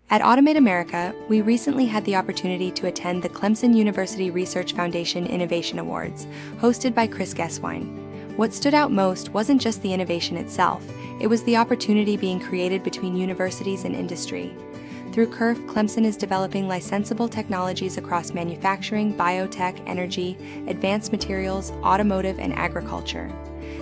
At Automate America, we recently had the opportunity to attend the Clemson University Research Foundation Innovation Awards, hosted by Gesswein. What stood out most wasn't just the innovation itself, it was the opportunity being created between universities and industry. Through CURF, Clemson is developing licensable technologies across manufacturing, biotech, energy, advanced materials, automotive, and agriculture.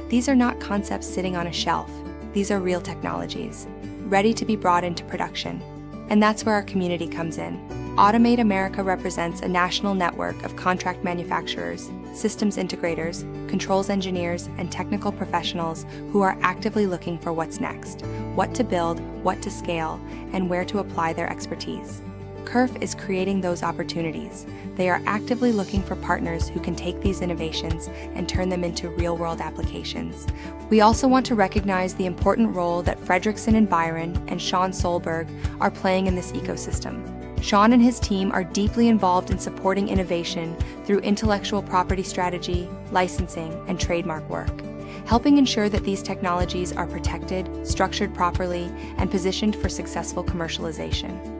These are not concepts sitting on a shelf. These are real technologies, ready to be brought into production. And that's where our community comes in. Automate America represents a national network of contract manufacturers, systems integrators, controls engineers, and technical professionals who are actively looking for what's next, what to build, what to scale, and where to apply their expertise. CURF is creating those opportunities. They are actively looking for partners who can take these innovations and turn them into real-world applications. We also want to recognize the important role that Fredrickson and Byron and Sean Solberg are playing in this ecosystem. Sean and his team are deeply involved in supporting innovation through intellectual property strategy, licensing, and trademark work, helping ensure that these technologies are protected, structured properly, and positioned for successful commercialization.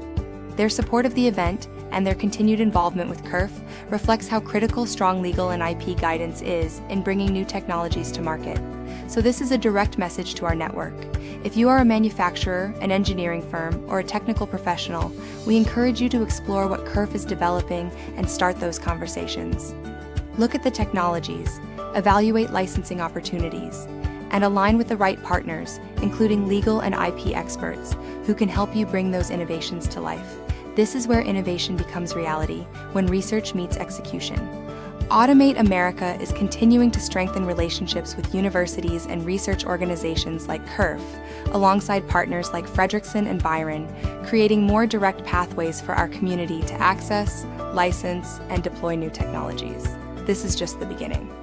Their support of the event and their continued involvement with CURF reflects how critical strong legal and IP guidance is in bringing new technologies to market. So this is a direct message to our network. If you are a manufacturer, an engineering firm, or a technical professional, we encourage you to explore what CURF is developing and start those conversations. Look at the technologies, evaluate licensing opportunities, and align with the right partners, including legal and IP experts, who can help you bring those innovations to life. This is where innovation becomes reality, when research meets execution. Automate America is continuing to strengthen relationships with universities and research organizations like CURF, alongside partners like Fredrickson and Byron, creating more direct pathways for our community to access, license, and deploy new technologies. This is just the beginning.